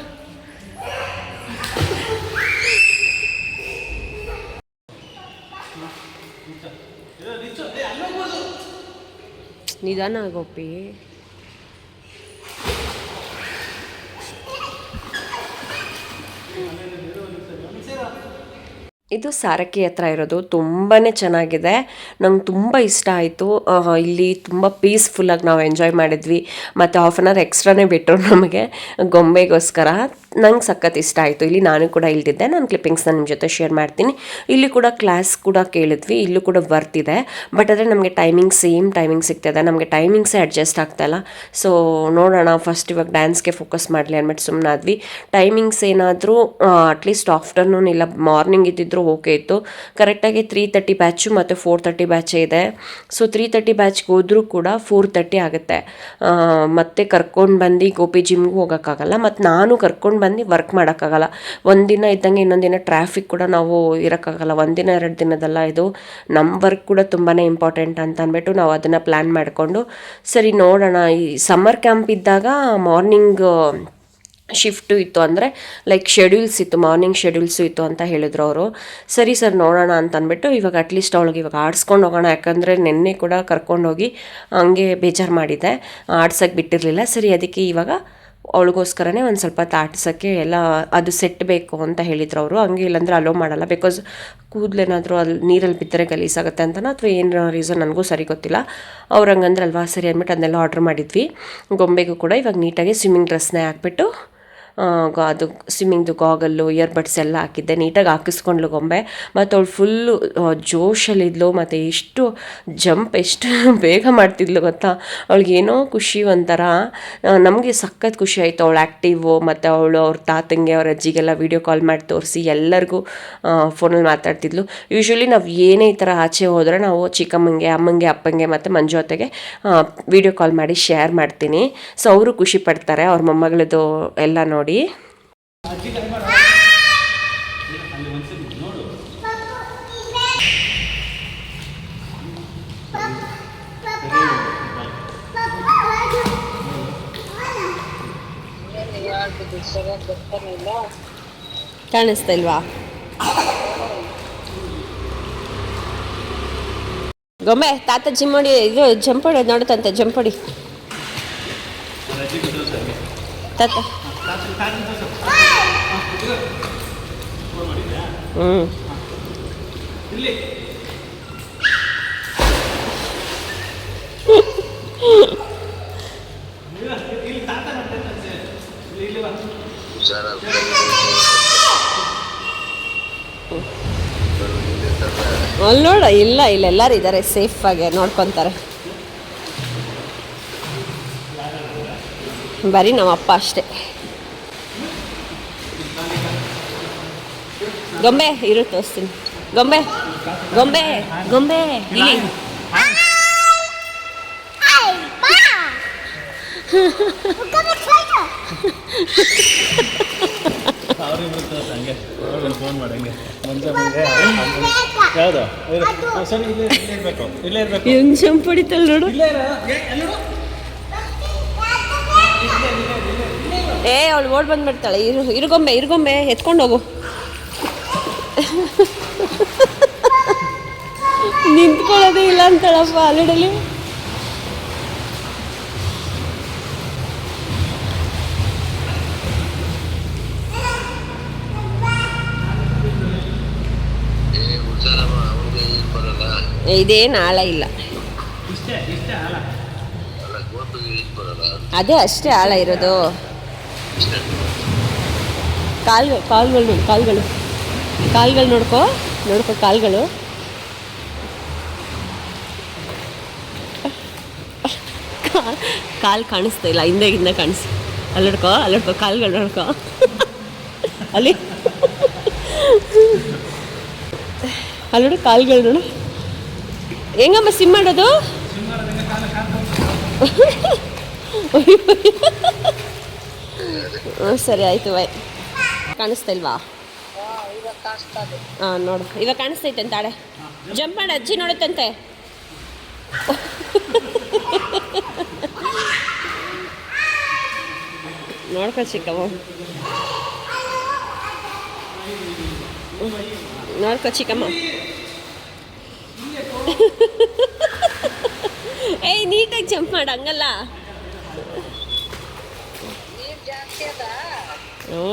ನಿಧಾನ ಗೋಪಿ. ಇದು ಸಾರಕ್ಕಿ ಹತ್ರ ಇರೋದು. ತುಂಬಾ ಚೆನ್ನಾಗಿದೆ, ನಂಗೆ ತುಂಬ ಇಷ್ಟ ಆಯಿತು. ಇಲ್ಲಿ ತುಂಬ ಪೀಸ್ಫುಲ್ಲಾಗಿ ನಾವು ಎಂಜಾಯ್ ಮಾಡಿದ್ವಿ. ಮತ್ತು ಹಾಫ್ ಆನ್ ಅವರ್ ಎಕ್ಸ್ಟ್ರಾನೇ ಬಿಟ್ಟರು ನಮಗೆ ಗೊಂಬೆಗೋಸ್ಕರ. ನಂಗೆ ಸಖತ್ ಇಷ್ಟ ಆಯಿತು. ಇಲ್ಲಿ ನಾನು ಕೂಡ ಇಲ್ದಿದ್ದೆ, ನಾನು ಕ್ಲಿಪ್ಪಿಂಗ್ಸ್ನ ನಿಮ್ಮ ಜೊತೆ ಶೇರ್ ಮಾಡ್ತೀನಿ. ಇಲ್ಲಿ ಕೂಡ ಕ್ಲಾಸ್ ಕೂಡ ಕೇಳಿದ್ವಿ, ಇಲ್ಲೂ ಕೂಡ ಬರ್ತಿದೆ. ಬಟ್ ಆದರೆ ನಮಗೆ ಸೇಮ್ ಟೈಮಿಂಗ್ ಸಿಗ್ತದೆ, ನಮಗೆ ಟೈಮಿಂಗ್ಸೇ ಅಡ್ಜಸ್ಟ್ ಆಗ್ತಾಯಿಲ್ಲ. ಸೊ ನೋಡೋಣ, ಫಸ್ಟ್ ಇವಾಗ ಡ್ಯಾನ್ಸ್ಗೆ ಫೋಕಸ್ ಮಾಡಲಿ ಅಂದ್ಬಿಟ್ಟು ಸುಮ್ಮನಾದ್ವಿ. ಟೈಮಿಂಗ್ಸ್ ಏನಾದರೂ ಅಟ್ಲೀಸ್ಟ್ ಆಫ್ಟರ್ನೂನ್ ಇಲ್ಲ ಮಾರ್ನಿಂಗ್ ಇದ್ದಿದ್ರು ಓಕೆ ಇತ್ತು. ಕರೆಕ್ಟಾಗಿ 3:30 ಬ್ಯಾಚು ಮತ್ತು 4:30 ಬ್ಯಾಚೇ ಇದೆ. ಸೊ 3:30 ಬ್ಯಾಚ್ಗೆ ಹೋದರೂ ಕೂಡ 4:30 ಆಗುತ್ತೆ. ಮತ್ತೆ ಕರ್ಕೊಂಡು ಬಂದು ಗೋಪಿ ಜಿಮ್ಗೂ ಹೋಗೋಕ್ಕಾಗಲ್ಲ, ಮತ್ತು ನಾನು ಕರ್ಕೊಂಡು ಬಂದು ವರ್ಕ್ ಮಾಡೋಕ್ಕಾಗಲ್ಲ. ಒಂದಿನ ಇದ್ದಂಗೆ ಇನ್ನೊಂದಿನ ಟ್ರಾಫಿಕ್ ಕೂಡ ನಾವು ಇರೋಕ್ಕಾಗಲ್ಲ. ಒಂದಿನ 2 ದಿನದಲ್ಲ, ಇದು ನಮ್ಮ ವರ್ಕ್ ಕೂಡ ತುಂಬಾ ಇಂಪಾರ್ಟೆಂಟ್ ಅಂತ ಅಂದ್ಬಿಟ್ಟು ನಾವು ಅದನ್ನು ಪ್ಲ್ಯಾನ್ ಮಾಡಿಕೊಂಡು ಸರಿ ನೋಡೋಣ. ಈ ಸಮ್ಮರ್ ಕ್ಯಾಂಪ್ ಇದ್ದಾಗ ಮಾರ್ನಿಂಗ್ ಶಿಫ್ಟು ಇತ್ತು, ಅಂದರೆ ಲೈಕ್ ಶೆಡ್ಯೂಲ್ಸ್ ಇತ್ತು, ಮಾರ್ನಿಂಗ್ ಶೆಡ್ಯೂಲ್ಸು ಇತ್ತು ಅಂತ ಹೇಳಿದ್ರು ಅವರು. ಸರಿ ಸರ್ ನೋಡೋಣ ಅಂತ ಅಂದ್ಬಿಟ್ಟು ಇವಾಗ ಅಟ್ಲೀಸ್ಟ್ ಅವಳಿಗೆ ಇವಾಗ ಆಡಿಸ್ಕೊಂಡು ಹೋಗೋಣ. ಯಾಕಂದರೆ ನಿನ್ನೆ ಕೂಡ ಕರ್ಕೊಂಡೋಗಿ ಹಂಗೆ ಬೇಜಾರು ಮಾಡಿದ್ದೆ, ಆಡ್ಸೋಕ್ಕೆ ಬಿಟ್ಟಿರಲಿಲ್ಲ. ಸರಿ ಅದಕ್ಕೆ ಇವಾಗ ಅವಳಿಗೋಸ್ಕರನೇ ಒಂದು ಸ್ವಲ್ಪ ಆಡ್ಸೋಕ್ಕೆ ಎಲ್ಲ ಅದು ಸೆಟ್ ಬೇಕು ಅಂತ ಹೇಳಿದ್ರು ಅವರು. ಹಂಗೆ ಇಲ್ಲಾಂದರೆ ಅಲೋ ಮಾಡಲ್ಲ, ಬಿಕಾಸ್ ಕೂದಲೇನಾದರೂ ಅಲ್ಲಿ ನೀರಲ್ಲಿ ಬಿದ್ದರೆ ಗಲೀಸಾಗುತ್ತೆ ಅಂತನೋ ಅಥವಾ ಏನು ರೀಸನ್ ನನಗೂ ಸರಿ ಗೊತ್ತಿಲ್ಲ. ಅವ್ರು ಹಂಗಂದ್ರೆ ಅಲ್ವಾ, ಸರಿ ಅಂದ್ಬಿಟ್ಟು ಅದನ್ನೆಲ್ಲ ಆರ್ಡ್ರ್ ಮಾಡಿದ್ವಿ. ಗೊಂಬೆಗೂ ಕೂಡ ಇವಾಗ ನೀಟಾಗಿ ಸ್ವಿಮ್ಮಿಂಗ್ ಡ್ರೆಸ್ನೇ ಹಾಕ್ಬಿಟ್ಟು ಅದು ಸ್ವಿಮ್ಮಿಂಗ್ದು ಗಾಗಲ್ಲು ಇಯರ್ಬಡ್ಸ್ ಎಲ್ಲ ಹಾಕಿದ್ದೆ, ನೀಟಾಗಿ ಹಾಕಿಸ್ಕೊಂಡ್ಲು ಗೊಂಬೆ. ಮತ್ತು ಅವಳು ಫುಲ್ಲು ಜೋಶಲ್ಲಿದ್ಲು, ಮತ್ತು ಎಷ್ಟು ಜಂಪ್ ಎಷ್ಟು ಬೇಗ ಮಾಡ್ತಿದ್ಲು ಗೊತ್ತಾ. ಅವಳಿಗೇನೋ ಖುಷಿ ಒಂಥರ, ನಮಗೆ ಸಖತ್ ಖುಷಿ ಆಯಿತು. ಅವಳು ಆ್ಯಕ್ಟಿವು, ಮತ್ತು ಅವಳು ಅವ್ರ ತಾತಂಗೆ ಅವ್ರ ಅಜ್ಜಿಗೆಲ್ಲ ವೀಡಿಯೋ ಕಾಲ್ ಮಾಡಿ ತೋರಿಸಿ ಎಲ್ಲರಿಗೂ ಫೋನಲ್ಲಿ ಮಾತಾಡ್ತಿದ್ಲು. ಯೂಶ್ವಲಿ ನಾವು ಏನೇ ಈ ಥರ ಆಚೆ ಹೋದರೆ ನಾವು ಚಿಕ್ಕಮ್ಮಂಗೆ, ಅಮ್ಮಂಗೆ, ಅಪ್ಪಂಗೆ ಮತ್ತು ಮಂಜು ಜೊತೆಗೆ ವೀಡಿಯೋ ಕಾಲ್ ಮಾಡಿ ಶೇರ್ ಮಾಡ್ತೀನಿ. ಸೊ ಅವರು ಖುಷಿ ಪಡ್ತಾರೆ ಅವ್ರ ಮೊಮ್ಮಗಳದ್ದು ಎಲ್ಲ ನೋಡಿ. ಕಾಣಿಸ್ತಾ ಇಲ್ವಾ ಗೊಂಬೆ? ತಾತ ಜಿಮ್ ಮಾಡಿ ಇದು ಜಂಪ್ ಹೊಡಿ ನೋಡುತ್ತಂತೆ, ಜಂಪ್ ಹೊಡಿ ತಾತ. ಅಲ್ಲಿ ನೋಡ, ಇಲ್ಲ ಎಲ್ಲರೂ ಇದ್ದಾರೆ, ಸೇಫಾಗಿ ನೋಡ್ಕೊತಾರೆ. ಬರೀ ನಮ್ಮ ಅಪ್ಪ ಅಷ್ಟೇ. ಗೊಂಬೆ ಇರು ತೋರಿಸ್ತೀನಿ. ಗೊಂಬೆ ಗೊಂಬೆ ಗೊಂಬೆ ಇಲ್ಲಿ. ಅವ್ರಿಬ್ರು ತೋರ್ಸು ಹಂಗೆ ಫೋನ್ ಮಾಡಂಗೆ ಮುಂಚೆ ಮುಂದೆ ಯಾವುದು ಸರ್ ಇಲ್ಲೇ ಇರಬೇಕು ಇಲ್ಲೇ ಇರಬೇಕು. ಹೆಂಗ್ ಜಂಪ್ ಹೊಡಿತಲ್ ನೋಡು. ಇಲ್ಲೇ ಅವಳು ಓಡ್ ಬಂದ್ಬಿಡ್ತಾಳೆ. ಇರುಗೊಂಬೆ ಇರುಗೊಂಬೆ ಎತ್ಕೊಂಡು ಹೋಗು. ನಿಂತ್ಕೊಳ್ಳೋದೇ ಇಲ್ಲ ಅಂತಾಳಪ್ಪ ಅಲ್ಲಿಡಲಿ. ಇದೇನು ಆಳ ಇಲ್ಲ, ಇಷ್ಟೇ ಆಳ. ಅದೇ ಅಷ್ಟೇ ಆಳ ಇರೋದು. ಕಾಲ್ಗಳು ನೋಡು, ಕಾಲ್ಗಳು ನೋಡ್ಕೋ ಕಾಲ್ಗಳು. ಕಾಲು ಕಾಣಿಸ್ತಾ ಇಲ್ಲ, ಹಿಂದೆ ಕಾಣಿಸ್ತು. ಅಲ್ಲಡ್ಕೋ ಕಾಲ್ಗಳು ನೋಡ್ಕೋ. ಅಲ್ಲಿ ಅಲ್ಲೋಡು ಕಾಲ್ಗಳು ನೋಡು. ಹೆಂಗಮ್ಮ ಸಿಮ್ ಮಾಡೋದು? ಸರಿ ಆಯಿತು ಬಾಯ್. ಕಾಣಿಸ್ತಾ ಇಲ್ವಾ? ಹಾಂ ನೋಡು, ಇವಾಗ ಕಾಣಿಸ್ತೈತೆ ಅಂತ ಆಡೆ. ಜಂಪ್ ಮಾಡಿ, ಅಜ್ಜಿ ನೋಡುತ್ತಂತೆ. ನೋಡ್ಕೊ ಚಿಕ್ಕಮ್ಮ, ನೋಡ್ಕೊ ಚಿಕ್ಕಮ್ಮ. ಏಯ್ ನೀಟಾಗಿ ಜಂಪ್ ಮಾಡು, ಹಂಗಲ್ಲ. ಹ್ಞೂ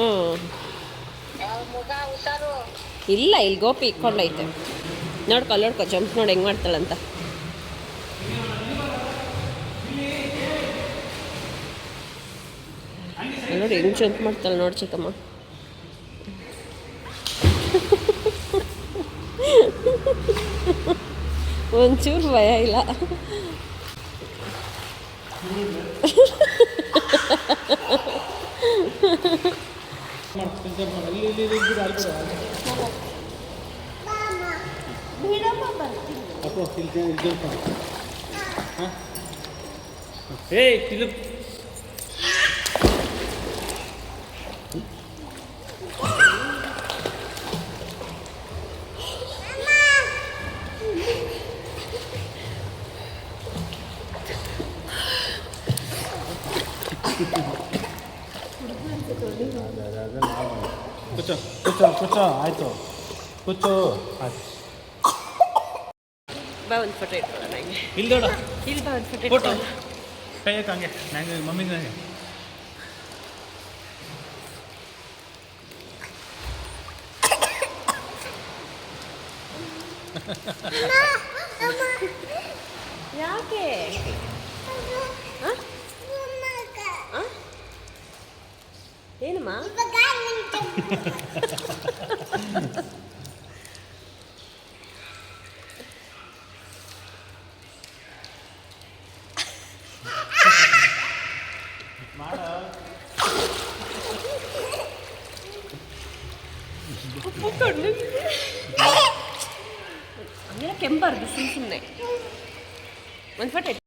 ಇಲ್ಲ, ಇಲ್ಲಿ ಗೋಪಿ ಇಟ್ಕೊಂಡೈತೆ. ನೋಡ್ಕೊ ಜಂಪ್ ನೋಡಿ ಹೆಂಗೆ ಮಾಡ್ತಾಳಂತ. ನೋಡಿ ಹೆಂಗೆ ಜಂಪ್ ಮಾಡ್ತಾಳೆ ನೋಡಿ ಚಿಕ್ಕಮ್ಮ. ಒಂಚೂರು ಭಯ ಇಲ್ಲ. ಕೂಚೋ ಆಯಿತು, ಕೂಚೋ ಆಯ್ತು. ಬಾ ಒಂದು ಫೋಟೋ ಇಟ್ಕೊಳ್ಳೋಣ ಹಂಗೆ. ಇಲ್ಲಿ ನೋಡ, ಇಲ್ಲಿ ಬಾ ಒಂದು ಫೋಟೋ ಫೋಟೋ ಇಟ್ಕೊಳ್ಳೋಣ. ಕೈಯಕ್ಕೆ ಹಂಗೆ ನಂಗೆ ಮಮ್ಮಿಗೆ ನನಗೆ. ಯಾಕೆ? ಏನಮ್ಮ? ಹಂಗೆಲ್ಲ ಕೆಂಬಾರ್ದು ಸುಮ್ಮನೆ. ಒಂದು ಫೋಟೋ ಇಟ್ಟು.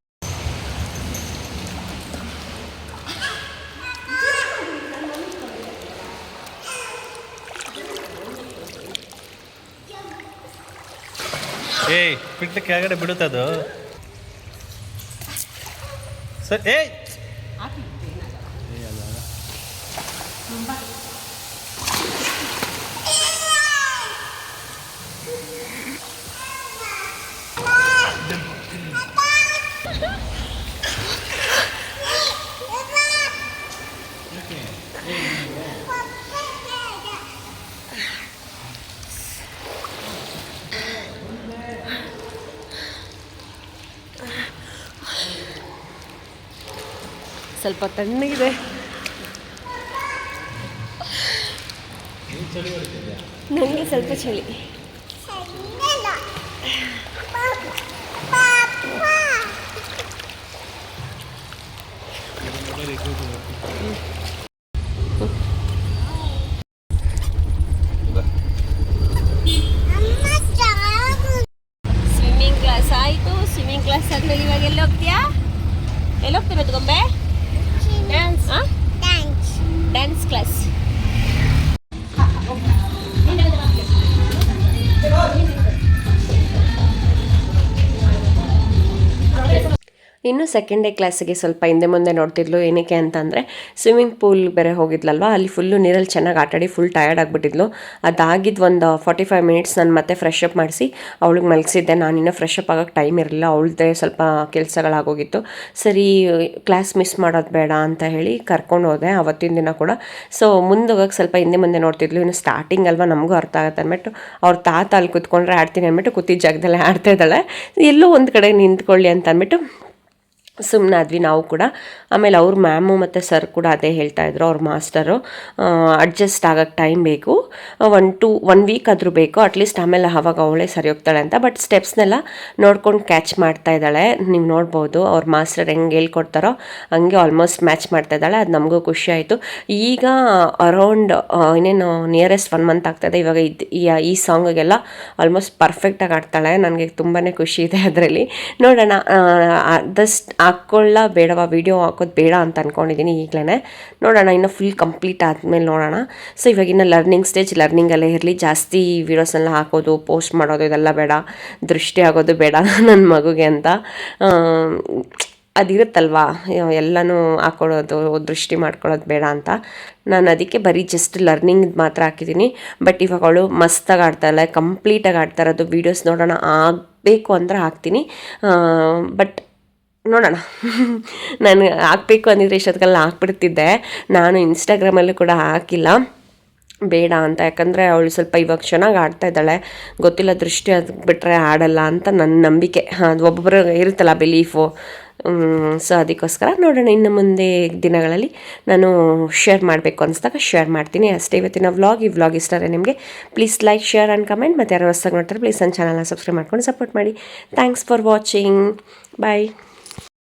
ಏಯ್ ಬಿಟ್ಟು ಕೆಳಗಡೆ ಬಿಡುತ್ತದು ಸರ್. ಏಯ್ ಸ್ವಲ್ಪ ತಣ್ಣಗಿದೆ. ನನಗೆ ಸ್ವಲ್ಪ ಚಳಿ. ಹೋಗ್ತೀಯಾ? ಎಲ್ಲಿ ಹೋಗ್ತಿರೋದು ಗೊಂಬೆ? Dance dance class. ಇನ್ನು ಸೆಕೆಂಡ್ ಡೇ ಕ್ಲಾಸಿಗೆ ಸ್ವಲ್ಪ ಹಿಂದೆ ಮುಂದೆ ನೋಡ್ತಿದ್ಲು. ಏನಕ್ಕೆ ಅಂತಂದರೆ ಸ್ವಿಮ್ಮಿಂಗ್ ಪೂಲ್ ಬೇರೆ ಹೋಗಿದ್ಲಲ್ವ, ಅಲ್ಲಿ ಫುಲ್ಲು ನೀರಲ್ಲಿ ಚೆನ್ನಾಗಿ ಆಟಾಡಿ ಫುಲ್ ಟಯರ್ಡ್ ಆಗಿಬಿಟ್ಟಿದ್ಲು. ಅದಾಗಿದ್ದು ಒಂದು 45 ಮಿನಿಟ್ಸ್ ನಾನು ಮತ್ತೆ ಫ್ರೆಶ್ ಅಪ್ ಮಾಡಿಸಿ ಅವಳಿಗೆ ಮಲಗಿಸಿದ್ದೆ. ನಾನಿನ್ನೂ ಫ್ರೆಶ್ ಅಪ್ ಆಗೋಕ್ಕೆ ಟೈಮ್ ಇರಲಿಲ್ಲ, ಅವಳದೇ ಸ್ವಲ್ಪ ಕೆಲಸಗಳಾಗೋಗಿತ್ತು. ಸರಿ ಕ್ಲಾಸ್ ಮಿಸ್ ಮಾಡೋದು ಬೇಡ ಅಂತ ಹೇಳಿ ಕರ್ಕೊಂಡು ಹೋದೆ ಅವತ್ತಿನ ದಿನ ಕೂಡ. ಸೊ ಮುಂದೆ ಹೋಗೋಕ್ಕೆ ಸ್ವಲ್ಪ ಹಿಂದೆ ಮುಂದೆ ನೋಡ್ತಿದ್ಲು. ಇನ್ನು ಸ್ಟಾರ್ಟಿಂಗ್ ಅಲ್ವಾ, ನಮಗೂ ಅರ್ಥ ಆಗುತ್ತೆ ಅಂದ್ಬಿಟ್ಟು ಅವ್ರ ತಾತ ಅಲ್ಲಿ ಕೂತ್ಕೊಂಡ್ರೆ ಆಡ್ತೀನಿ ಅಂದ್ಬಿಟ್ಟು ಕೂತಿದ್ದ ಜಾಗದಲ್ಲೇ ಆಡ್ತಾ ಇದ್ದಾಳೆ. ಎಲ್ಲೋ ಒಂದು ಕಡೆ ನಿಂತ್ಕೊಳ್ಳಿ ಅಂತ ಅಂದ್ಬಿಟ್ಟು ಸುಮ್ಮನಾದ್ವಿ ನಾವು ಕೂಡ. ಆಮೇಲೆ ಅವ್ರ ಮ್ಯಾಮು ಮತ್ತು ಸರ್ ಕೂಡ ಅದೇ ಹೇಳ್ತಾಯಿದ್ರು, ಅವ್ರ ಮಾಸ್ಟರು, ಅಡ್ಜಸ್ಟ್ ಆಗೋಕ್ಕೆ ಟೈಮ್ ಬೇಕು, 1 ವೀಕ್ ಆದರೂ ಬೇಕು ಅಟ್ಲೀಸ್ಟ್, ಆಮೇಲೆ ಆವಾಗ ಅವಳೇ ಸರಿ ಹೋಗ್ತಾಳೆ ಅಂತ. ಬಟ್ ಸ್ಟೆಪ್ಸ್ನೆಲ್ಲ ನೋಡ್ಕೊಂಡು ಕ್ಯಾಚ್ ಮಾಡ್ತಾ ಇದ್ದಾಳೆ. ನೀವು ನೋಡ್ಬೋದು ಅವ್ರ ಮಾಸ್ಟರ್ ಹೆಂಗೆ ಹೇಳ್ಕೊಡ್ತಾರೋ ಹಂಗೆ ಆಲ್ಮೋಸ್ಟ್ ಮ್ಯಾಚ್ ಮಾಡ್ತಾ ಇದ್ದಾಳೆ. ಅದು ನಮಗೂ ಖುಷಿ ಆಯಿತು. ಈಗ ಅರೌಂಡ್ ಇನ್ನೇನು ನಿಯರೆಸ್ಟ್ 1 ಮಂತ್ ಆಗ್ತಾಯಿದೆ. ಇವಾಗ ಈ ಸಾಂಗಿಗೆಲ್ಲ ಆಲ್ಮೋಸ್ಟ್ ಪರ್ಫೆಕ್ಟಾಗಿ ಆಡ್ತಾಳೆ. ನನಗೆ ತುಂಬಾ ಖುಷಿ ಇದೆ ಅದರಲ್ಲಿ. ನೋಡೋಣ ಆದಷ್ಟು ಹಾಕ್ಕೊಳ್ಳ ಬೇಡವಾ, ವೀಡಿಯೋ ಹಾಕೋದು ಬೇಡ ಅಂತ ಅಂದ್ಕೊಂಡಿದ್ದೀನಿ ಈಗಲೇ. ನೋಡೋಣ, ಇನ್ನು ಫುಲ್ ಕಂಪ್ಲೀಟ್ ಆದಮೇಲೆ ನೋಡೋಣ. ಸೊ ಇವಾಗಿನ ಲರ್ನಿಂಗ್ ಸ್ಟೇಜ್, ಲರ್ನಿಂಗಲ್ಲೇ ಇರಲಿ. ಜಾಸ್ತಿ ವೀಡಿಯೋಸ್ನೆಲ್ಲ ಹಾಕೋದು, ಪೋಸ್ಟ್ ಮಾಡೋದು ಇದೆಲ್ಲ ಬೇಡ, ದೃಷ್ಟಿ ಆಗೋದು ಬೇಡ ನನ್ನ ಮಗುಗೆ ಅಂತ ಅದಿರುತ್ತಲ್ವಾ, ಎಲ್ಲನೂ ಹಾಕೊಳ್ಳೋದು, ದೃಷ್ಟಿ ಮಾಡ್ಕೊಳ್ಳೋದು ಬೇಡ ಅಂತ. ನಾನು ಅದಕ್ಕೆ ಬರೀ ಜಸ್ಟ್ ಲರ್ನಿಂಗ್ ಮಾತ್ರ ಹಾಕಿದ್ದೀನಿ. ಬಟ್ ಇವಾಗ ಅವಳು ಮಸ್ತಾಗಿ ಆಡ್ತಾಯಿಲ್ಲ, ಕಂಪ್ಲೀಟಾಗಿ ಆಡ್ತಾ ಇರೋದು. ವೀಡಿಯೋಸ್ ನೋಡೋಣ, ಆಗಬೇಕು ಅಂದರೆ ಹಾಕ್ತೀನಿ. ಬಟ್ ನೋಡೋಣ, ನಾನು ಹಾಕಬೇಕು ಅಂದಿದ್ರೆ ಇಷ್ಟೊತ್ತಿಗೆಲ್ಲ ಹಾಕ್ಬಿಡ್ತಿದ್ದೆ. ನಾನು ಇನ್ಸ್ಟಾಗ್ರಾಮಲ್ಲೂ ಕೂಡ ಹಾಕಿಲ್ಲ, ಬೇಡ ಅಂತ. ಯಾಕಂದರೆ ಅವಳು ಸ್ವಲ್ಪ ಇವಾಗ ಚೆನ್ನಾಗಿ ಆಡ್ತಾ ಇದ್ದಾಳೆ. ಗೊತ್ತಿಲ್ಲ, ದೃಷ್ಟಿ ಬಿಟ್ಟರೆ ಆಡಲ್ಲ ಅಂತ ನನ್ನ ನಂಬಿಕೆ. ಅದು ಒಬ್ಬೊಬ್ಬರು ಇರುತ್ತಲ್ಲ ಬಿಲೀಫು. ಸೊ ಅದಕ್ಕೋಸ್ಕರ ನೋಡೋಣ, ಇನ್ನು ಮುಂದೆ ದಿನಗಳಲ್ಲಿ ನಾನು ಶೇರ್ ಮಾಡಬೇಕು ಅನಿಸ್ದಾಗ ಶೇರ್ ಮಾಡ್ತೀನಿ ಅಷ್ಟೇ. ಇವತ್ತಿನ ವ್ಲಾಗ್, ಈ ವ್ಲಾಗ್ ಇಷ್ಟ ಆದರೆ ನಿಮಗೆ please like, share and comment. ಮತ್ತು ಯಾರು ಹೊಸದಾಗಿ ನೋಡ್ತಾರೆ ಪ್ಲೀಸ್ ನನ್ನ ಚಾನಲ್ನ ಸಬ್ಸ್ಕ್ರೈಬ್ ಮಾಡ್ಕೊಂಡು ಸಪೋರ್ಟ್ ಮಾಡಿ. Thanks for watching. ಬಾಯ್.